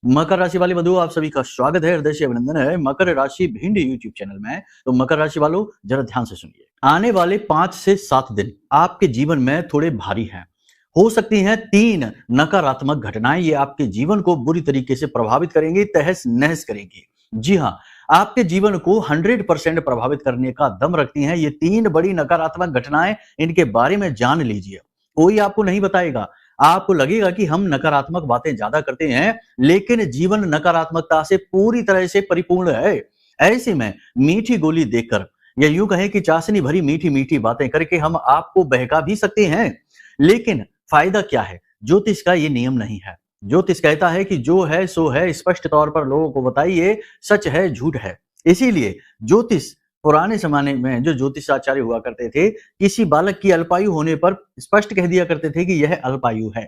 मकर राशि वाले बंधुओं, आप सभी का स्वागत है, हृदय से अभिनंदन है मकर राशि भिंड यूट्यूब चैनल में। तो मकर राशि वालों, जरा ध्यान से सुनिए। आने वाले 5 से 7 दिन आपके जीवन में थोड़े भारी हैं। हो सकती हैं 3 नकारात्मक घटनाएं, ये आपके जीवन को बुरी तरीके से प्रभावित करेंगी, तहस नहस करेंगी। जी हाँ, आपके जीवन को 100% प्रभावित करने का दम रखती हैं ये 3 बड़ी नकारात्मक घटनाएं। इनके बारे में जान लीजिए। कोई आपको नहीं बताएगा। आपको लगेगा कि हम नकारात्मक बातें ज्यादा करते हैं, लेकिन जीवन नकारात्मकता से पूरी तरह से परिपूर्ण है। ऐसे में मीठी गोली देकर या यूं कहें कि चाशनी भरी मीठी मीठी बातें करके हम आपको बहका भी सकते हैं, लेकिन फायदा क्या है? ज्योतिष का ये नियम नहीं है। ज्योतिष कहता है कि जो है सो है, स्पष्ट तौर पर लोगों को बताइए, सच है झूठ है। इसीलिए ज्योतिष, पुराने जमाने में जो ज्योतिषाचार्य हुआ करते थे, किसी बालक की अल्पायु होने पर स्पष्ट कह दिया करते थे कि यह अल्पायु है।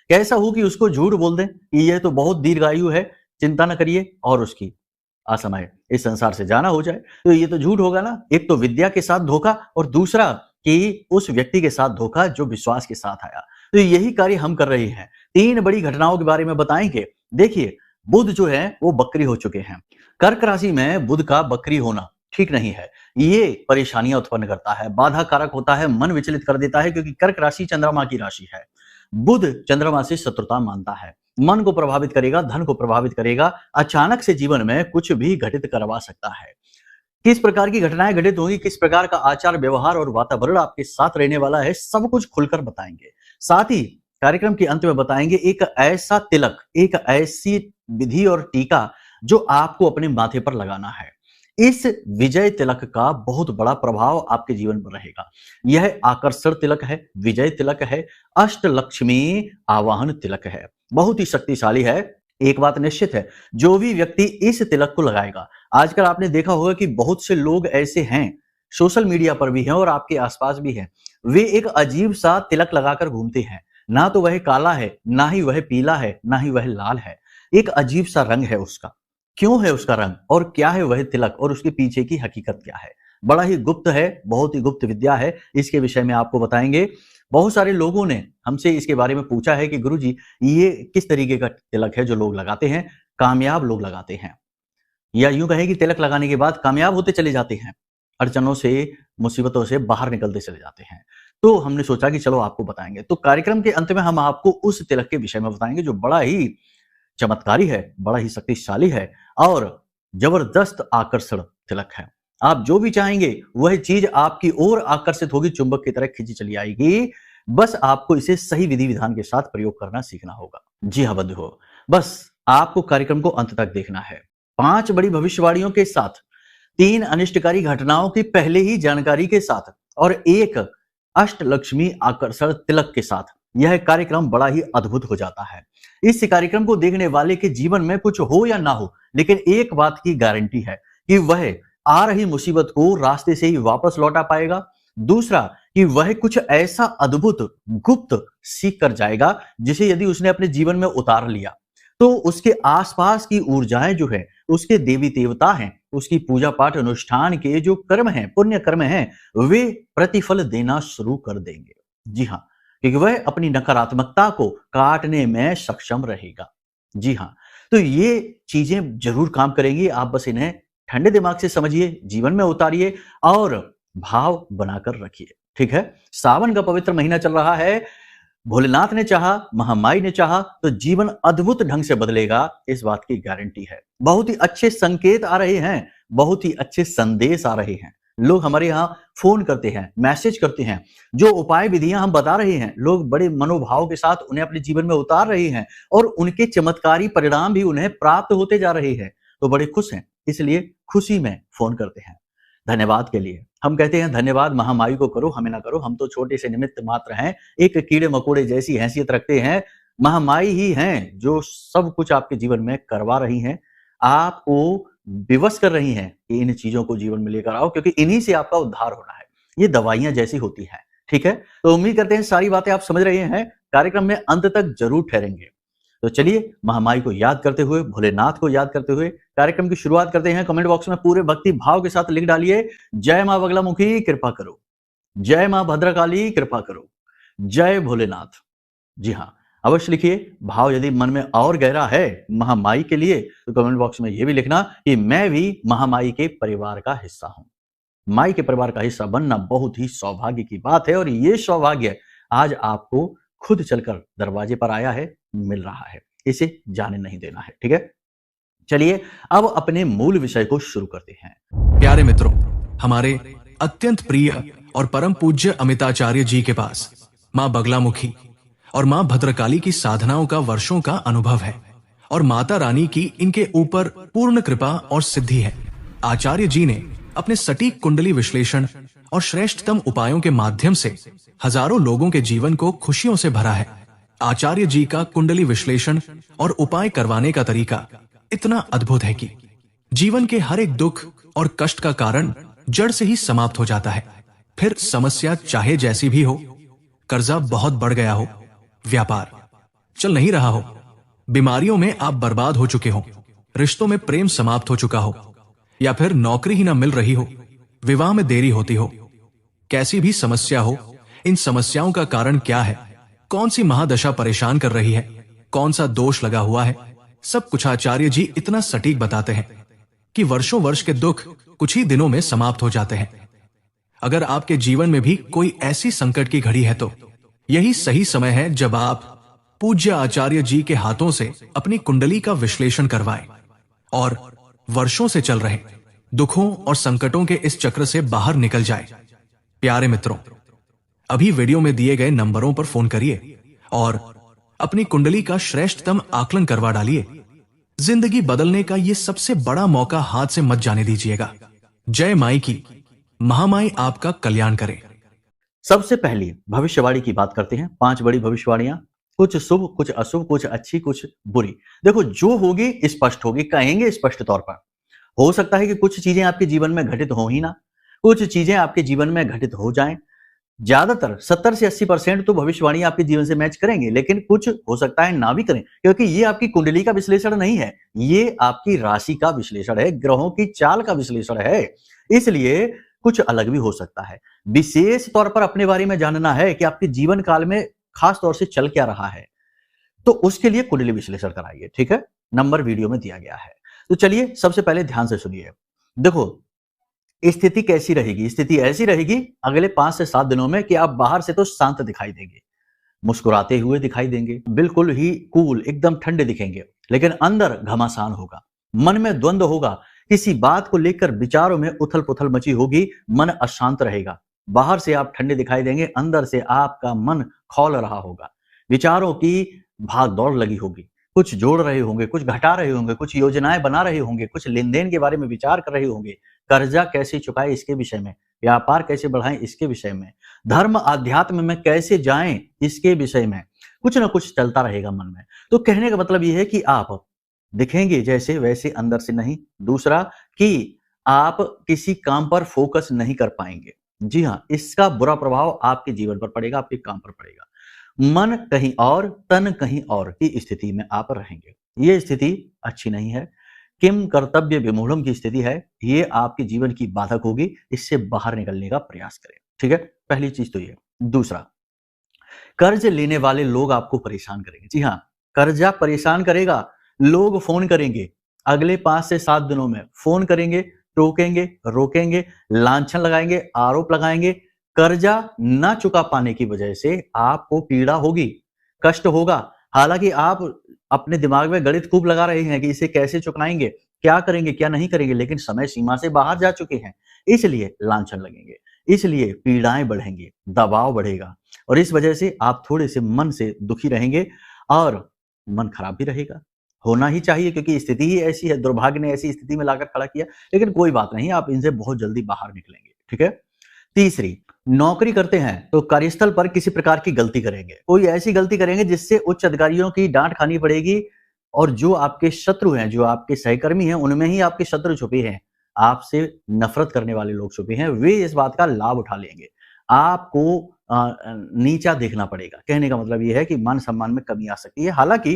कैसा हो कि उसको झूठ बोल दें कि यह तो बहुत दीर्घायु है, चिंता न करिए, और उसकी असमय इस संसार से जाना हो जाए, तो ये तो झूठ होगा ना। एक तो विद्या के साथ धोखा, और दूसरा कि उस व्यक्ति के साथ धोखा जो विश्वास के साथ आया। तो यही कार्य हम कर रहे हैं। 3 बड़ी घटनाओं के बारे में बताएंगे। देखिए, बुध जो है वो बकरी हो चुके हैं। कर्क राशि में बुध का बकरी होना ठीक नहीं है। ये परेशानियां उत्पन्न करता है, बाधा कारक होता है, मन विचलित कर देता है, क्योंकि कर्क राशि चंद्रमा की राशि है। बुध चंद्रमा से शत्रुता मानता है, मन को प्रभावित करेगा, धन को प्रभावित करेगा, अचानक से जीवन में कुछ भी घटित करवा सकता है। किस प्रकार की घटनाएं घटित होंगी, किस प्रकार का आचार व्यवहार और वातावरण आपके साथ रहने वाला है, सब कुछ खुलकर बताएंगे। साथ ही कार्यक्रम के अंत में बताएंगे एक ऐसा तिलक, एक ऐसी विधि और टीका जो आपको अपने माथे पर लगाना है। इस विजय तिलक का बहुत बड़ा प्रभाव आपके जीवन पर रहेगा। यह आकर्षण तिलक है, विजय तिलक है, अष्टलक्ष्मी आवाहन तिलक है, बहुत ही शक्तिशाली है। एक बात निश्चित है, जो भी व्यक्ति इस तिलक को लगाएगा, आजकल आपने देखा होगा कि बहुत से लोग ऐसे हैं, सोशल मीडिया पर भी हैं और आपके आसपास भी हैं, वे एक अजीब सा तिलक लगाकर घूमते हैं। ना तो वह काला है, ना ही वह पीला है, ना ही वह लाल है, एक अजीब सा रंग है उसका। क्यों है उसका रंग, और क्या है वह तिलक, और उसके पीछे की हकीकत क्या है? बड़ा ही गुप्त है, बहुत ही गुप्त विद्या है। इसके विषय में आपको बताएंगे। बहुत सारे लोगों ने हमसे इसके बारे में पूछा है कि गुरुजी, ये किस तरीके का तिलक है जो लोग लगाते हैं? कामयाब लोग लगाते हैं, या यूं कहें कि तिलक लगाने के बाद कामयाब होते चले जाते हैं, अड़चनों से, मुसीबतों से बाहर निकलते चले जाते हैं। तो हमने सोचा कि चलो आपको बताएंगे। तो कार्यक्रम के अंत में हम आपको उस तिलक के विषय में बताएंगे जो बड़ा ही चमत्कारी है, बड़ा ही शक्तिशाली है और जबरदस्त आकर्षण तिलक है। आप जो भी चाहेंगे वह चीज आपकी ओर आकर्षित होगी, चुंबक की तरह खींची चली आएगी। बस आपको इसे सही विधि विधान के साथ प्रयोग करना सीखना होगा। जी हाँ बंधुओं, बस आपको कार्यक्रम को अंत तक देखना है। 5 बड़ी भविष्यवाणियों के साथ, 3 अनिष्टकारी घटनाओं की पहले ही जानकारी के साथ, और एक अष्टलक्ष्मी आकर्षण तिलक के साथ यह कार्यक्रम बड़ा ही अद्भुत हो जाता है। इस कार्यक्रम को देखने वाले के जीवन में कुछ हो या ना हो, लेकिन एक बात की गारंटी है कि वह आ रही मुसीबत को रास्ते से ही वापस लौटा पाएगा। दूसरा कि वह कुछ ऐसा अद्भुत गुप्त सीख कर जाएगा जिसे यदि उसने अपने जीवन में उतार लिया तो उसके आसपास की ऊर्जाएं जो है, उसके देवी देवता हैं, उसकी पूजा पाठ अनुष्ठान के जो कर्म हैं, पुण्य कर्म हैं, वे प्रतिफल देना शुरू कर देंगे। जी हाँ, क्योंकि वह अपनी नकारात्मकता को काटने में सक्षम रहेगा। जी हाँ, तो ये चीजें जरूर काम करेंगी। आप बस इन्हें ठंडे दिमाग से समझिए, जीवन में उतारिए और भाव बनाकर रखिए। ठीक है, सावन का पवित्र महीना चल रहा है। भोलेनाथ ने चाहा, महामाई ने चाहा तो जीवन अद्भुत ढंग से बदलेगा, इस बात की गारंटी है। बहुत ही अच्छे संकेत आ रहे हैं, बहुत ही अच्छे संदेश आ रहे हैं। लोग हमारे यहाँ फोन करते हैं, मैसेज करते हैं, जो उपाय विधियां हम बता रहे हैं, लोग बड़े मनोभाव के साथ उन्हें अपने जीवन में उतार रहे हैं और उनके चमत्कारी परिणाम भी उन्हें प्राप्त होते जा रहे हैं। तो बड़े खुश हैं, इसलिए खुशी में फोन करते हैं। धन्यवाद के लिए हम कहते हैं धन्यवाद महामाई को करो, हमें ना करो, हम तो छोटे से निमित्त मात्र हैं, एक कीड़े मकोड़े जैसी हैसियत रखते हैं। महामाई ही हैं जो सब कुछ आपके जीवन में करवा रही हैं, आपको विवश कर रही हैं कि इन चीजों को जीवन में लेकर आओ, क्योंकि इन्हीं से आपका उद्धार होना है। ये दवाइयां जैसी होती हैं। ठीक है, तो उम्मीद करते हैं सारी बातें आप समझ रहे हैं। कार्यक्रम में अंत तक जरूर ठहरेंगे। तो चलिए महामाई को याद करते हुए, भोलेनाथ को याद करते हुए कार्यक्रम की शुरुआत करते हैं। कमेंट बॉक्स में पूरे भक्ति भाव के साथ लिख डालिए, जय मां बगलामुखी कृपा करो, जय मां भद्रकाली कृपा करो, जय भोलेनाथ। जी हाँ, अवश्य लिखिए। भाव यदि मन में और गहरा है महामाई के लिए तो कमेंट बॉक्स में ये भी लिखना कि मैं भी महामाई के परिवार का हिस्सा हूं। माई के परिवार का हिस्सा बनना बहुत ही सौभाग्य की बात है और ये सौभाग्य आज आपको खुद चलकर दरवाजे पर आया है, मिल रहा है। इसे जाने नहीं देना है, ठीक है? चलिए अब अपने मूल विषय को शुरू करते हैं। प्यारे मित्रों, हमारे अत्यंत प्रिय और परम पूज्य अमिताचार्य जी के पास माँ बगलामुखी और माँ भद्रकाली की साधनाओं का वर्षों का अनुभव है और माता रानी की इनके ऊपर पूर्ण कृपा और सिद्धि है। आचार्य जी ने अपने सटीक कुंडली विश्लेषण और श्रेष्ठतम उपायों के माध्यम से हजारों लोगों के जीवन को खुशियों से भरा है। आचार्य जी का कुंडली विश्लेषण और उपाय करवाने का तरीका इतना अद्भुत है कि जीवन के हर एक दुख और कष्ट का कारण जड़ से ही समाप्त हो जाता है। फिर समस्या चाहे जैसी भी हो, कर्जा बहुत बढ़ गया हो, व्यापार चल नहीं रहा हो, बीमारियों में आप बर्बाद हो चुके हो, रिश्तों में प्रेम समाप्त हो चुका हो, या फिर नौकरी ही ना मिल रही हो, विवाह में देरी होती हो, कैसी भी समस्या हो, इन समस्याओं का कारण क्या है, कौन सी महादशा परेशान कर रही है, कौन सा दोष लगा हुआ है, सब कुछ आचार्य जी इतना सटीक बताते हैं कि वर्षों वर्ष के दुख कुछ ही दिनों में समाप्त हो जाते हैं। अगर आपके जीवन में भी कोई ऐसी संकट की घड़ी है तो यही सही समय है जब आप पूज्य आचार्य जी के हाथों से अपनी कुंडली का विश्लेषण करवाएं और वर्षों से चल रहे दुखों और संकटों के इस चक्र से बाहर निकल जाए। प्यारे मित्रों, अभी वीडियो में दिए गए नंबरों पर फोन करिए और अपनी कुंडली का श्रेष्ठतम आकलन करवा डालिए। जिंदगी बदलने का ये सबसे बड़ा मौका हाथ से मत जाने दीजिएगा। जय माई की, महामाई आपका कल्याण करे। सबसे पहले भविष्यवाणी की बात करते हैं। 5 बड़ी भविष्यवाणियां, कुछ शुभ, कुछ अशुभ, कुछ अच्छी, कुछ बुरी। देखो, जो होगी स्पष्ट होगी, कहेंगे स्पष्ट तौर पर। हो सकता है कि कुछ चीजें आपके जीवन में घटित हो ही ना, कुछ चीजें आपके जीवन में घटित हो जाएं। ज्यादातर 70 से 80% तो भविष्यवाणी आपके जीवन से मैच करेंगे, लेकिन कुछ हो सकता है ना भी करें, क्योंकि ये आपकी कुंडली का विश्लेषण नहीं है, ये आपकी राशि का विश्लेषण है, ग्रहों की चाल का विश्लेषण है। इसलिए कुछ अलग भी हो सकता है। विशेष तौर पर अपने बारे में जानना है कि आपके जीवन काल में खास तौर से चल क्या रहा है, तो उसके लिए कुंडली विश्लेषण कराइए, ठीक है? नंबर वीडियो में दिया गया है। तो चलिए सबसे पहले ध्यान से सुनिए। देखो, स्थिति कैसी रहेगी? स्थिति ऐसी रहेगी अगले 5 से 7 दिनों में कि आप बाहर से तो शांत दिखाई देंगे, मुस्कुराते हुए दिखाई देंगे, बिल्कुल ही कूल, एकदम ठंडे दिखेंगे, लेकिन अंदर घमासान होगा, मन में द्वंद्व होगा, किसी बात को लेकर विचारों में उथल पुथल मची होगी, मन अशांत रहेगा। बाहर से आप ठंडे दिखाई देंगे, अंदर से आपका मन खौल रहा होगा, विचारों की भाग दौड़ लगी होगी, कुछ जोड़ रहे होंगे, कुछ घटा रहे होंगे, कुछ योजनाएं बना रहे होंगे, कुछ लेन देन के बारे में विचार कर रहे होंगे, कर्जा कैसे चुकाए इसके विषय में, व्यापार कैसे बढ़ाएं इसके विषय में, धर्म आध्यात्म में कैसे जाएं इसके विषय में, कुछ ना कुछ चलता रहेगा मन में। तो कहने का मतलब यह है कि आप दिखेंगे जैसे वैसे अंदर से नहीं। दूसरा कि आप किसी काम पर फोकस नहीं कर पाएंगे। जी हाँ, इसका बुरा प्रभाव आपके जीवन पर पड़ेगा, आपके काम पर पड़ेगा। मन कहीं और, तन कहीं और की स्थिति में आप रहेंगे। ये स्थिति अच्छी नहीं है। किम कर्तव्य विमूढ़म की स्थिति है, ये आपके जीवन की बाधक होगी, इससे बाहर निकलने का प्रयास करें, ठीक है? पहली चीज तो ये। दूसरा, कर्ज लेने वाले लोग आपको परेशान करेंगे। जी हाँ, कर्जा परेशान करेगा, लोग फोन करेंगे, अगले 5 से 7 दिनों में फोन करेंगे, टोकेंगे, रोकेंगे, लांछन लगाएंगे, आरोप लगाएंगे। कर्जा ना चुका पाने की वजह से आपको पीड़ा होगी, कष्ट होगा। हालांकि आप अपने दिमाग में गणित खूब लगा रहे हैं कि इसे कैसे चुकाएंगे, क्या करेंगे, क्या नहीं करेंगे, लेकिन समय सीमा से बाहर जा चुके हैं, इसलिए लांछन लगेंगे, इसलिए पीड़ाएं बढ़ेंगी, दबाव बढ़ेगा और इस वजह से आप थोड़े से मन से दुखी रहेंगे और मन खराब भी रहेगा। होना ही चाहिए क्योंकि स्थिति ही ऐसी है, दुर्भाग्य ने ऐसी स्थिति में लाकर खड़ा किया, लेकिन कोई बात नहीं, आप इनसे बहुत जल्दी बाहर निकलेंगे, ठीक है? तीसरी, नौकरी करते हैं तो कार्यस्थल पर किसी प्रकार की गलती करेंगे, कोई ऐसी गलती करेंगे जिससे उच्च अधिकारियों की डांट खानी पड़ेगी और जो आपके शत्रु हैं, जो आपके सहकर्मी हैं, उनमें ही आपके शत्रु छुपे हैं, आपसे नफरत करने वाले लोग छुपे हैं, वे इस बात का लाभ उठा लेंगे। आपको नीचा देखना पड़ेगा। कहने का मतलब यह है कि मान सम्मान में कमी आ सकती है। हालांकि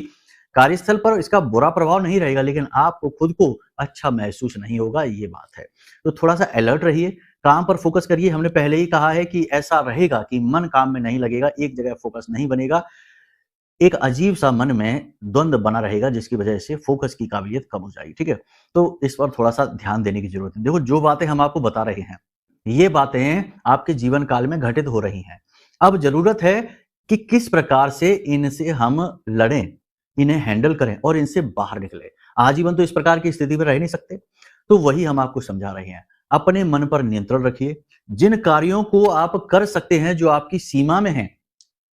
कार्यस्थल पर इसका बुरा प्रभाव नहीं रहेगा, लेकिन आपको खुद को अच्छा महसूस नहीं होगा, ये बात है। तो थोड़ा सा अलर्ट रहिए, काम पर फोकस करिए। हमने पहले ही कहा है कि ऐसा रहेगा कि मन काम में नहीं लगेगा, एक जगह फोकस नहीं बनेगा। एक अजीब सा मन में द्वंद्व बना रहेगा जिसकी वजह से फोकस की काबिलियत कम हो जाएगी। ठीक है, तो इस पर थोड़ा सा ध्यान देने की जरूरत है। देखो, जो बातें हम आपको बता रहे हैं, ये बातें आपके जीवन काल में घटित हो रही हैं। अब जरूरत है कि किस प्रकार से इनसे हम लड़ें, इन्हें हैंडल करें और इनसे बाहर निकले। आजीवन तो इस प्रकार की स्थिति में रह नहीं सकते, तो वही हम आपको समझा रहे हैं। अपने मन पर नियंत्रण रखिए। जिन कार्यों को आप कर सकते हैं, जो आपकी सीमा में हैं,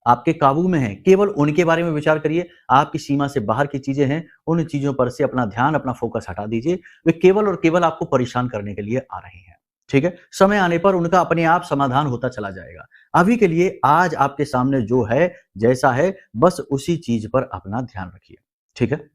आपके काबू में है, केवल उनके बारे में विचार करिए। आपकी सीमा से बाहर की चीजें हैं, उन चीजों पर से अपना ध्यान, अपना फोकस हटा दीजिए। वे केवल और केवल आपको परेशान करने के लिए आ रही हैं। ठीक है, समय आने पर उनका अपने आप समाधान होता चला जाएगा। अभी के लिए आज आपके सामने जो है, जैसा है, बस उसी चीज पर अपना ध्यान रखिए। ठीक है,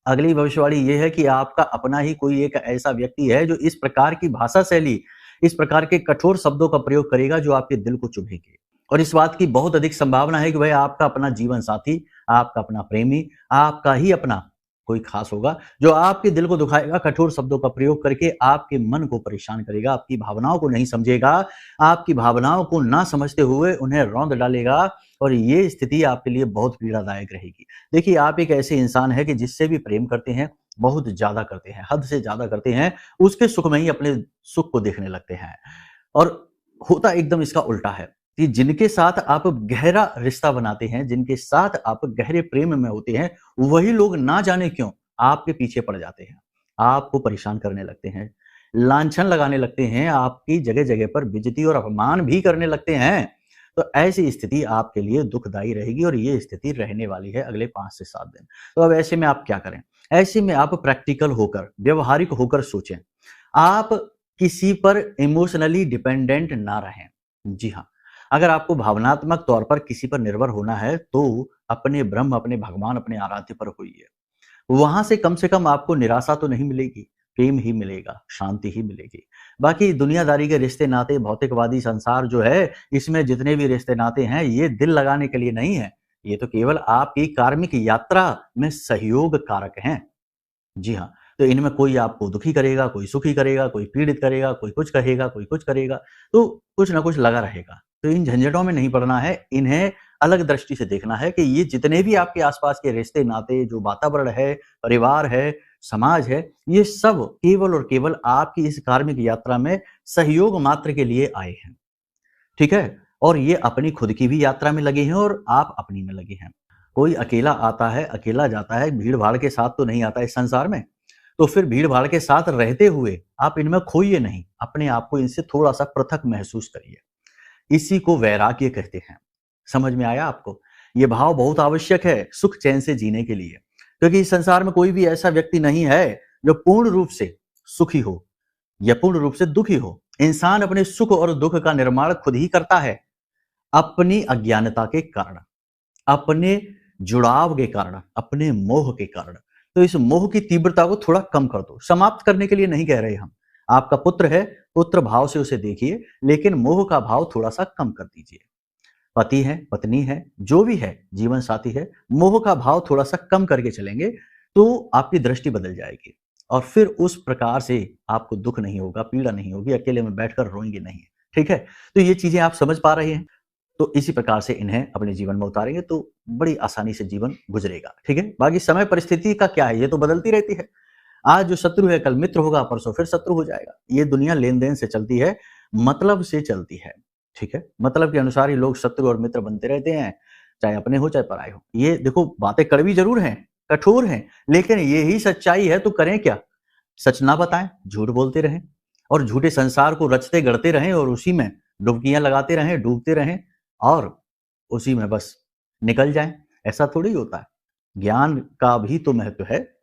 अगली भविष्यवाणी ये है कि आपका अपना ही कोई एक ऐसा व्यक्ति है जो इस प्रकार की भाषा शैली, इस प्रकार के कठोर शब्दों का प्रयोग करेगा जो आपके दिल को चुभेंगे। और इस बात की बहुत अधिक संभावना है कि वह आपका अपना जीवन साथी, आपका अपना प्रेमी, आपका ही अपना कोई खास होगा जो आपके दिल को दुखाएगा, कठोर शब्दों का प्रयोग करके आपके मन को परेशान करेगा, आपकी भावनाओं को नहीं समझेगा, आपकी भावनाओं को ना समझते हुए उन्हें रौंद डालेगा। और ये स्थिति आपके लिए बहुत पीड़ादायक रहेगी। देखिए, आप एक ऐसे इंसान हैं कि जिससे भी प्रेम करते हैं, बहुत ज्यादा करते हैं, हद से ज्यादा करते हैं, उसके सुख में ही अपने सुख को देखने लगते हैं। और होता एकदम इसका उल्टा है कि जिनके साथ आप गहरा रिश्ता बनाते हैं, जिनके साथ आप गहरे प्रेम में होते हैं, वही लोग ना जाने क्यों आपके पीछे पड़ जाते हैं, आपको परेशान करने लगते हैं, लांछन लगाने लगते हैं, आपकी जगह जगह पर बेइज्जती और अपमान भी करने लगते हैं। तो ऐसी स्थिति आपके लिए दुखदायी रहेगी और ये स्थिति रहने वाली है अगले 5 से 7 दिन। तो अब ऐसे में आप क्या करें? ऐसे में आप प्रैक्टिकल होकर, व्यवहारिक होकर सोचें। आप किसी पर इमोशनली डिपेंडेंट ना रहें। जी हाँ, अगर आपको भावनात्मक तौर पर किसी पर निर्भर होना है, तो अपने ब्रह्म, अपने भगवान, अपने आराध्य पर होइए। वहां से कम आपको निराशा तो नहीं मिलेगी, प्रेम ही मिलेगा, शांति ही मिलेगी। बाकी दुनियादारी के रिश्ते नाते, भौतिकवादी संसार जो है, इसमें जितने भी रिश्ते नाते हैं, ये दिल लगाने के लिए नहीं है। ये तो केवल आपकी कार्मिक यात्रा में सहयोग कारक हैं। जी हाँ, तो इनमें कोई आपको दुखी करेगा, कोई सुखी करेगा, कोई पीड़ित करेगा, कोई कुछ कहेगा, कोई कुछ करेगा, तो कुछ ना कुछ लगा रहेगा। तो इन झंझटों में नहीं पड़ना है, इन्हें अलग दृष्टि से देखना है कि ये जितने भी आपके आसपास के रिश्ते नाते, जो वातावरण है, परिवार है, समाज है, ये सब केवल और केवल आपकी इस कार्मिक यात्रा में सहयोग मात्र के लिए आए हैं। ठीक है? और ये अपनी खुद की भी यात्रा में लगे हैं और आप अपनी में लगे हैं। कोई अकेला आता है, अकेला जाता है, भीड़-भाड़ के साथ तो नहीं आता इस संसार में। तो फिर भीड़-भाड़ के साथ रहते हुए आप इनमें खोइए नहीं, अपने आप को इनसे थोड़ा-सा पृथक महसूस करिए। इसी को वैराग्य कहते हैं। समझ में आया आपको? ये भाव बहुत आवश्यक है सुख चैन से जीने के लिए, क्योंकि इस संसार में कोई भी ऐसा व्यक्ति नहीं है जो पूर्ण रूप से सुखी हो या पूर्ण रूप से दुखी हो। इंसान अपने सुख और दुख का निर्माण खुद ही करता है, अपनी अज्ञानता के कारण, अपने जुड़ाव के कारण, अपने मोह के कारण। तो इस मोह की तीव्रता को थोड़ा कम कर दो। समाप्त करने के लिए नहीं कह रहे हम। आपका पुत्र है, पुत्र भाव से उसे देखिए, लेकिन मोह का भाव थोड़ा-सा कम कर दीजिए। पति है, पत्नी है, जो भी है, जीवन साथी है, मोह का भाव थोड़ा-सा कम करके चलेंगे, तो आपकी दृष्टि बदल जाएगी और फिर उस प्रकार से आपको दुःख नहीं होगा, पीड़ा नहीं होगी, अकेले में बैठकर रोएँगे नहीं। ठीक है? तो ये चीज़ें आप समझ पा रहे हैं? तो इसी प्रकार से इन्हें अपने जीवन में उतारेंगे तो बड़ी आसानी से जीवन गुजरेगा। ठीक है? बाकी समय परिस्थिति का क्या है, ये तो बदलती रहती है। आज जो शत्रु है, कल मित्र होगा, परसों फिर शत्रु हो जाएगा। ये दुनिया लेन-देन से चलती है, मतलब से चलती है। ठीक है? मतलब के अनुसार ही लोग शत्रु और मित्र बनते रहते हैं, चाहे अपने हो, चाहे पराए हो। ये देखो, बातें कड़वी ज़रूर हैं, कठोर हैं, लेकिन यही सच्चाई है, तो करें क्या? सच ना बताएँ, झूठ बोलते रहें और झूठे संसार को रचते-गढ़ते रहें और उसी में डुबकियाँ लगाते रहें, डूबते रहें और उसी में बस निकल जाएँ। ऐसा थोड़ी होता है। ज्ञान का भी तो महत्व है।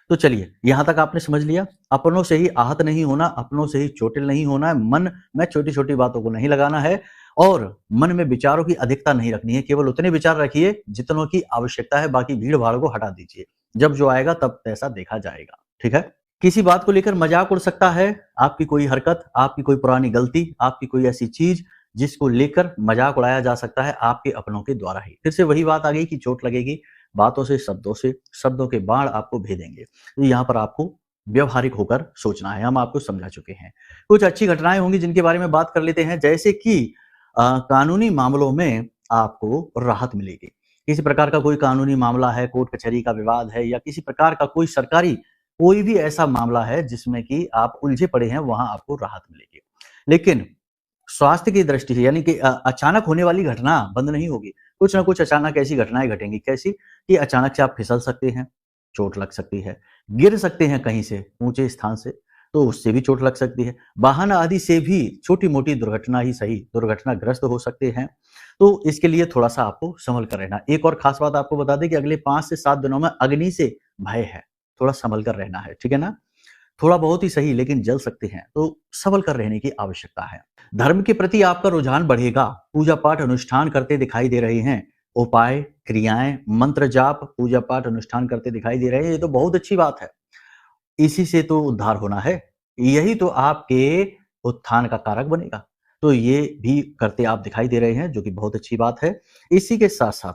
तो चलिए, यहाँ तक आपने समझ लिया। अपनों से ही आहत नहीं होना, अपनों से ही चोटिल नहीं होना है, मन में छोटी-छोटी बातों को नहीं लगाना है और मन में विचारों की अधिकता नहीं रखनी है। केवल उतने विचार रखिए जितनों की आवश्यकता है, बाकी भीड़-भाड़ को हटा दीजिए। जब जो आएगा तब तैसा देखा जाएगा। ठीक है? किसी बात को लेकर मजाक उड़ सकता है, आपकी कोई हरकत, आपकी कोई पुरानी गलती, आपकी कोई ऐसी चीज़ जिसको लेकर मजाक उड़ाया जा सकता है आपके अपनों के द्वारा ही। फिर से वही बात आ गई कि चोट लगेगी, बातों से, शब्दों के बाण आपको भेदेंगे। तो यहाँ पर आपको व्यावहारिक होकर सोचना है, हम आपको समझा चुके हैं। कुछ अच्छी घटनाएँ होंगी जिनके बारे में बात कर लेते हैं, जैसे कि कानूनी मामलों में आपको राहत मिलेगी। किसी प्रकार का कोई कानूनी मामला है, कोर्ट कचहरी का विवाद है, या किसी प्रकार का कोई सरकारी कोई भी ऐसा मामला है जिसमें कि आप उलझे पड़े हैं, वहां आपको राहत मिलेगी। लेकिन स्वास्थ्य की दृष्टि से यानी कि अचानक होने वाली घटना बंद नहीं होगी। कुछ ना कुछ अचानक ऐसी घटनाएं घटेंगी। कैसी? कि अचानक से आप फिसल सकते हैं, चोट लग सकती है, गिर सकते हैं कहीं से ऊंचे स्थान से, तो उससे भी चोट लग सकती है। वाहन आदि से भी छोटी मोटी दुर्घटना ही सही दुर्घटनाग्रस्त हो सकते हैं। तो इसके लिए थोड़ा सा आपको संभल कर रहना। एक और खास बात आपको बता दें कि अगले 5 से 7 दिनों में अग्नि से भय है, थोड़ा संभल कर रहना है, ठीक है ना? थोड़ा बहुत ही सही, लेकिन जल सकते हैं, तो संभल कर रहने की आवश्यकता है। धर्म के प्रति आपका रुझान बढ़ेगा। पूजा पाठ अनुष्ठान करते दिखाई दे रहे हैं। उपाय, क्रियाएं, मंत्र जाप, पूजा पाठ अनुष्ठान करते दिखाई दे रहे हैं, ये तो बहुत अच्छी बात है। इसी से तो उद्धार होना है, यही तो आपके उत्थान का कारक बनेगा। तो ये भी करते आप दिखाई दे रहे हैं, जो कि बहुत अच्छी बात है। इसी के साथ साथ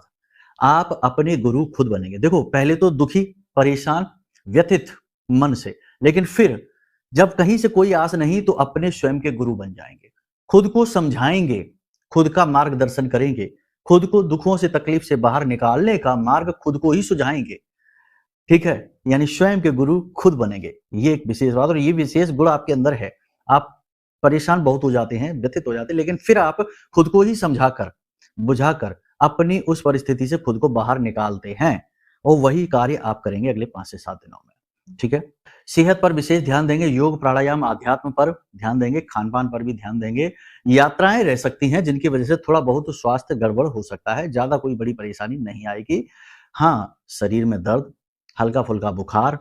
आप अपने गुरु खुद बनेंगे। देखो, पहले तो दुखी, परेशान, व्यथित मन से, लेकिन फिर जब कहीं से कोई आस नहीं, तो अपने स्वयं के गुरु बन जाएंगे। खुद को समझाएंगे, खुद का मार्गदर्शन करेंगे, खुद को दुखों से, तकलीफ से बाहर निकालने का मार्ग खुद को ही सुझाएंगे। ठीक है? यानी स्वयं के गुरु खुद बनेंगे। ये एक विशेष बात, और ये विशेष गुण आपके अंदर है। आप परेशान बहुत हो जाते हैं, व्यथित हो जाते हैं, लेकिन फिर आप खुद को ही समझाकर, बुझाकर अपनी उस परिस्थिति से खुद को बाहर निकालते हैं, और वही कार्य आप करेंगे अगले 5 से 7 दिनों में। ठीक है? सेहत पर विशेष ध्यान देंगे, योग, प्राणायाम, आध्यात्म पर ध्यान देंगे, खान-पान पर भी ध्यान देंगे। यात्राएं रह सकती हैं जिनकी वजह से थोड़ा बहुत स्वास्थ्य गड़बड़ हो सकता है, ज्यादा कोई बड़ी परेशानी नहीं आएगी। हाँ, शरीर में दर्द, हल्का-फुल्का बुखार,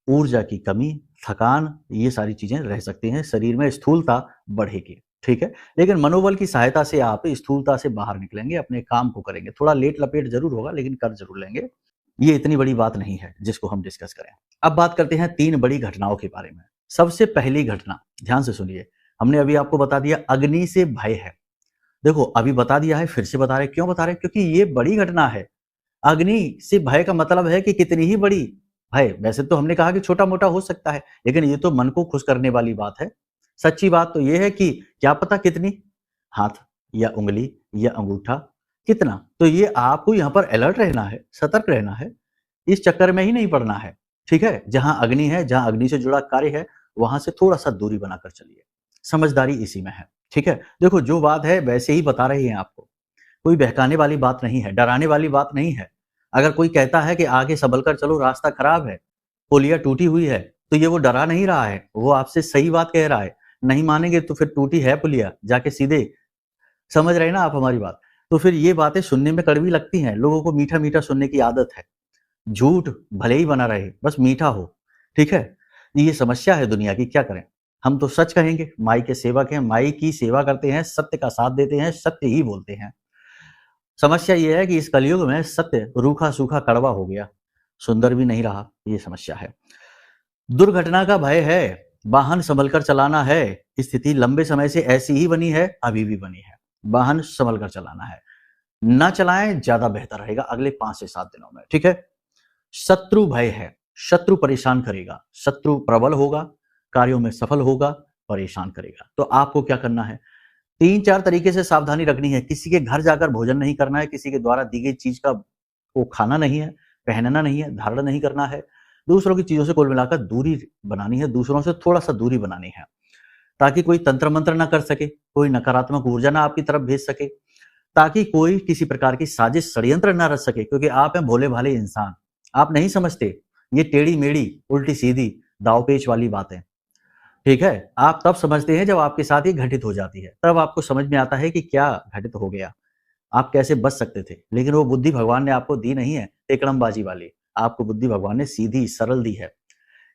ऊर्जा की कमी, थकान, ये सारी चीजें रह सकती हैं। शरीर में स्थूलता बढ़ेगी। ठीक है? लेकिन मनोबल की सहायता से आप स्थूलता से बाहर निकलेंगे, अपने काम को करेंगे। थोड़ा लेट लपेट जरूर होगा, लेकिन कर जरूर लेंगे। ये इतनी बड़ी बात नहीं है जिसको हम डिस्कस करें। अब बात करते हैं 3 बड़ी घटनाओं के बारे में। सबसे पहली घटना, ध्यान से सुनिए। हमने अभी आपको बता दिया अग्नि से भय है। देखो, अभी बता दिया है, फिर से बता रहे। क्यों बता रहे? क्योंकि ये बड़ी घटना है। अग्नि से भय का मतलब है कि कितनी ही बड़ी भय। वैसे तो हमने कहा कि छोटा मोटा हो सकता है, लेकिन ये तो मन को खुश करने वाली बात है। सच्ची बात तो ये है कि क्या पता कितनी, हाथ या उंगली या अंगूठा, कितना। तो ये आपको यहाँ पर अलर्ट रहना है, सतर्क रहना है, इस चक्कर में ही नहीं पड़ना है। ठीक है? जहां अग्नि है, जहां अग्नि से जुड़ा कार्य है, वहां से थोड़ा सा दूरी बनाकर चलिए। समझदारी इसी में है। ठीक है? देखो, जो बात है वैसे ही बता रहे हैं आपको, कोई बहकाने वाली बात नहीं है, डराने वाली बात नहीं है। अगर कोई कहता है कि आगे संभल कर चलो, रास्ता खराब है, पुलिया टूटी हुई है, तो ये वो डरा नहीं रहा है, वो आपसे सही बात कह रहा है। नहीं मानेंगे तो फिर टूटी है पुलिया, जाके सीधे, समझ रहे हैं ना आप हमारी बात? तो फिर ये बातें सुनने में कड़वी लगती हैं, लोगों को मीठा मीठा सुनने की आदत है। झूठ भले ही बना रहे, बस मीठा हो। ठीक है? ये समस्या है दुनिया की, क्या करें? हम तो सच कहेंगे, माई के सेवक हैं, माई की सेवा करते हैं, सत्य का साथ देते हैं, सत्य ही बोलते हैं। समस्या ये है कि इस कलयुग में सत्य रूखा सूखा कड़वा हो गया, सुंदर भी नहीं रहा। ये समस्या है। दुर्घटना का भय है, वाहन संभल कर चलाना है। स्थिति लंबे समय से ऐसी ही बनी है, अभी भी बनी है। वाहन संभल कर चलाना है, ना चलाएं, ज्यादा बेहतर रहेगा अगले 5 से 7 दिनों में। ठीक है? शत्रु भय है, शत्रु परेशान करेगा, शत्रु प्रबल होगा, कार्यों में सफल होगा, परेशान करेगा। तो आपको क्या करना है? 3-4 तरीके से सावधानी रखनी है। किसी के घर जाकर भोजन नहीं करना है, किसी के द्वारा दी गई चीज का वो खाना नहीं है, पहनना नहीं है, धारण नहीं करना है। दूसरों की चीजों से कुल मिलाकर दूरी बनानी है, दूसरों से थोड़ा सा दूरी बनानी है, ताकि कोई तंत्र मंत्र ना कर सके, कोई नकारात्मक ऊर्जा ना आपकी तरफ भेज सके, ताकि कोई किसी प्रकार की साजिश षड्यंत्र ना रच सके। क्योंकि आप हैं भोले भाले इंसान, आप नहीं समझते ये टेढ़ी मेढ़ी उल्टी सीधी दावपेच वाली बातें। ठीक है? आप तब समझते हैं जब आपके साथ ये घटित हो जाती है, तब आपको समझ में आता है कि क्या घटित हो गया, आप कैसे बच सकते थे। लेकिन वो बुद्धि भगवान ने आपको दी नहीं है टेकड़मबाजी वाली, आपको बुद्धि भगवान ने सीधी सरल दी है।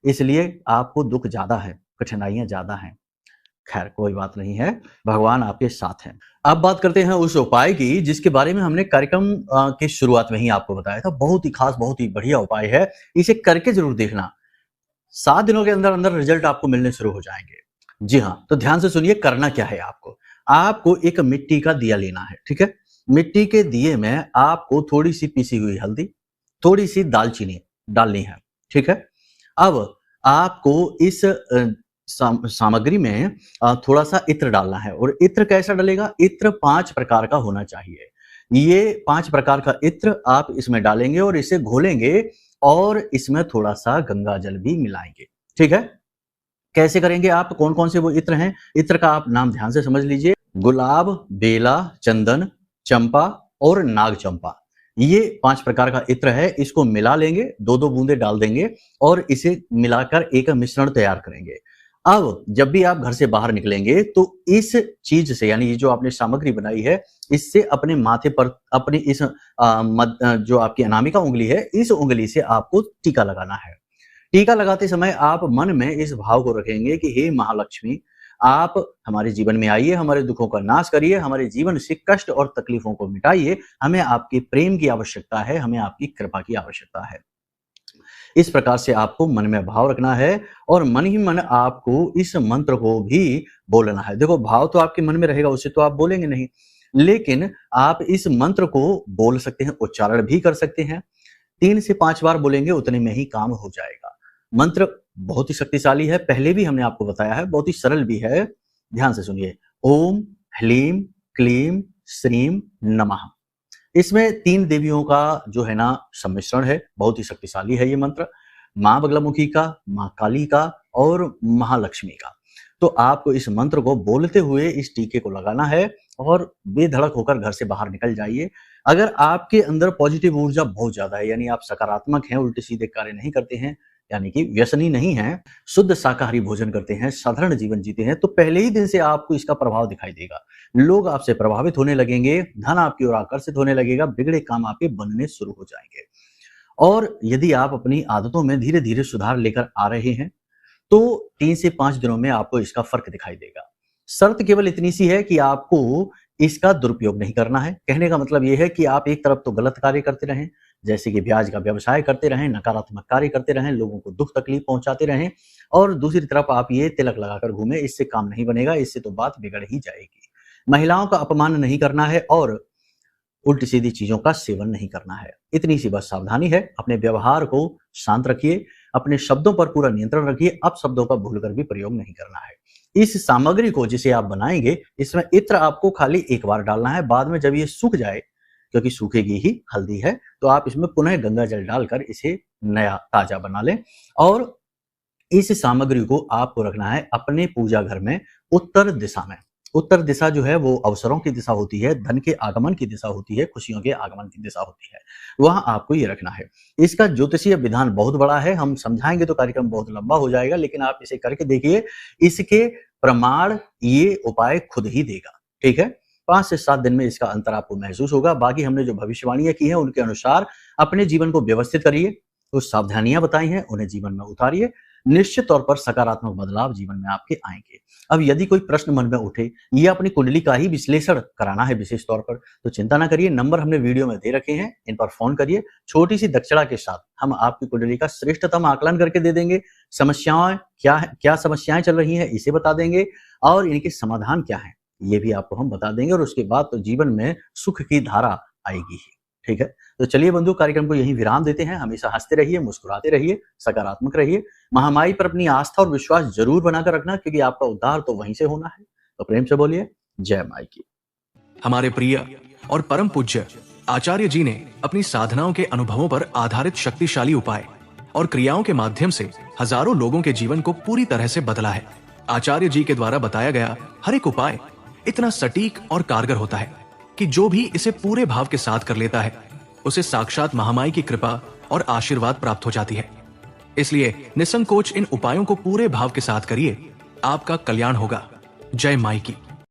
इसलिए आपको दुख ज्यादा है, कठिनाइयां ज्यादा हैं। खैर, कोई बात नहीं है, भगवान आपके साथ हैं। अब बात करते हैं उस उपाय की जिसके बारे में हमने कार्यक्रम की शुरुआत में ही आपको बताया था। बहुत ही खास, बहुत ही बढ़िया उपाय है, इसे करके जरूर देखना। 7 दिनों के अंदर अंदर रिजल्ट आपको मिलने शुरू हो जाएंगे। जी हाँ, तो ध्यान से सुनिए, करना क्या है आपको। आपको एक मिट्टी का दिया लेना है। ठीक है? मिट्टी के दिए में आपको थोड़ी सी पीसी हुई हल्दी, थोड़ी सी दालचीनी डालनी है। ठीक है? अब आपको इस सामग्री में थोड़ा सा इत्र डालना है। और इत्र कैसा डलेगा? इत्र 5 प्रकार का होना चाहिए। ये 5 प्रकार का इत्र आप इसमें डालेंगे और इसे घोलेंगे और इसमें थोड़ा सा गंगा जल भी मिलाएंगे। ठीक है, कैसे करेंगे आप, कौन कौन से वो इत्र हैं, इत्र का आप नाम ध्यान से समझ लीजिए। गुलाब, बेला, चंदन, चंपा और नाग चंपा, ये 5 प्रकार का इत्र है। इसको मिला लेंगे, 2-2 बूंदे डाल देंगे और इसे मिलाकर एक मिश्रण तैयार करेंगे। अब जब भी आप घर से बाहर निकलेंगे तो इस चीज से, यानी ये जो आपने सामग्री बनाई है, इससे अपने माथे पर अपनी इस जो आपकी अनामिका उंगली है, इस उंगली से आपको टीका लगाना है। टीका लगाते समय आप मन में इस भाव को रखेंगे कि हे महालक्ष्मी, आप हमारे जीवन में आइए, हमारे दुखों का नाश करिए, हमारे जीवन से कष्ट और तकलीफों को मिटाइए। हमें आपके प्रेम की आवश्यकता है, हमें आपकी कृपा की आवश्यकता है। इस प्रकार से आपको मन में भाव रखना है और मन ही मन आपको इस मंत्र को भी बोलना है। देखो, भाव तो आपके मन में रहेगा, उसे तो आप बोलेंगे नहीं, लेकिन आप इस मंत्र को बोल सकते हैं, उच्चारण भी कर सकते हैं। 3 से 5 बार बोलेंगे, उतने में ही काम हो जाएगा। मंत्र बहुत ही शक्तिशाली है, पहले भी हमने आपको बताया है, बहुत ही सरल भी है। ध्यान से सुनिए। ओम ह्लीम क्लीम श्रीम नमः। इसमें 3 देवियों का जो है ना सम्मिश्रण है, बहुत ही शक्तिशाली है ये मंत्र। माँ बगलामुखी का, माँ काली का और महालक्ष्मी का। तो आपको इस मंत्र को बोलते हुए इस टीके को लगाना है और बेधड़क होकर घर से बाहर निकल जाइए। अगर आपके अंदर पॉजिटिव ऊर्जा बहुत ज्यादा है, यानी आप सकारात्मक हैं, उल्टे सीधे कार्य नहीं करते हैं, यानी कि व्यसनी नहीं हैं, शुद्ध शाकाहारी भोजन करते हैं, साधारण जीवन जीते हैं, तो पहले ही दिन से आपको इसका प्रभाव दिखाई देगा। लोग आपसे प्रभावित होने लगेंगे, धन आपकी ओर आकर्षित होने लगेगा, बिगड़े काम आपके बनने शुरू हो जाएंगे। और यदि आप अपनी आदतों में धीरे धीरे सुधार लेकर आ रहे हैं तो 3 से 5 दिनों में आपको इसका फर्क दिखाई देगा। शर्त केवल इतनी सी है कि आपको इसका दुरुपयोग नहीं करना है। कहने का मतलब यह है कि आप एक तरफ तो गलत कार्य करते रहें, जैसे कि ब्याज का व्यवसाय करते रहें, नकारात्मक कार्य करते रहें, लोगों को दुख तकलीफ पहुंचाते रहें, और दूसरी तरफ आप ये तिलक लगाकर घूमें, इससे काम नहीं बनेगा, इससे तो बात बिगड़ ही जाएगी। महिलाओं का अपमान नहीं करना है और उल्टी सीधी चीजों का सेवन नहीं करना है। इतनी सी बस सावधानी है। अपने व्यवहार को शांत रखिए, अपने शब्दों पर पूरा नियंत्रण रखिए, अब शब्दों का भूलकर भी प्रयोग नहीं करना है। इस सामग्री को जिसे आप बनाएंगे, इसमें इत्र आपको खाली एक बार डालना है, बाद में जब ये सूख जाए, क्योंकि सूखेगी ही, हल्दी है, तो आप इसमें पुनः गंगा जल डालकर इसे नया ताजा बना लें। और इस सामग्री को आपको रखना है अपने पूजा घर में उत्तर दिशा में। उत्तर दिशा जो है वो अवसरों की दिशा होती है, धन के आगमन की दिशा होती है, खुशियों के आगमन की दिशा होती है, वहां आपको ये रखना है। इसका ज्योतिषीय विधान बहुत बड़ा है, हम समझाएंगे तो कार्यक्रम बहुत लंबा हो जाएगा, लेकिन आप इसे करके देखिए, इसके प्रमाण ये उपाय खुद ही देगा। ठीक है, 5 से 7 दिन में इसका अंतर आपको महसूस होगा। बाकी हमने जो भविष्यवाणियां की हैं उनके अनुसार अपने जीवन को व्यवस्थित करिए, तो सावधानियां बताई हैं उन्हें जीवन में उतारिए, निश्चित तौर पर सकारात्मक बदलाव जीवन में आपके आएंगे। अब यदि कोई प्रश्न मन में उठे, ये अपनी कुंडली का ही विश्लेषण कराना है विशेष तौर पर, तो चिंता ना करिए, नंबर हमने वीडियो में दे रखे हैं, इन पर फोन करिए। छोटी सी दक्षिणा के साथ हम आपकी कुंडली का श्रेष्ठतम आकलन करके दे देंगे। समस्याएं क्या समस्याएं चल रही हैं इसे बता देंगे, और इनके समाधान क्या है ये भी आपको हम बता देंगे, और उसके बाद तो जीवन में सुख की धारा आएगी ही। ठीक है, तो चलिए बंधु, कार्यक्रम को यहीं विराम देते हैं। हमेशा हंसते रहिए, मुस्कुराते रहिए, सकारात्मक रहिए। महामाई पर अपनी आस्था और विश्वास जरूर बनाकर रखना, क्योंकि आपका उद्धार तो वहीं से होना है। तो प्रेम से बोलिए जय माई की। हमारे प्रिय और परम पूज्य आचार्य जी ने अपनी साधनाओं के अनुभवों पर आधारित शक्तिशाली उपाय और क्रियाओं के माध्यम से हजारों लोगों के जीवन को पूरी तरह से बदला है। आचार्य जी के द्वारा बताया गया हर एक उपाय इतना सटीक और कारगर होता है कि जो भी इसे पूरे भाव के साथ कर लेता है, उसे साक्षात महामाई की कृपा और आशीर्वाद प्राप्त हो जाती है। इसलिए निसंकोच इन उपायों को पूरे भाव के साथ करिए, आपका कल्याण होगा। जय माई की।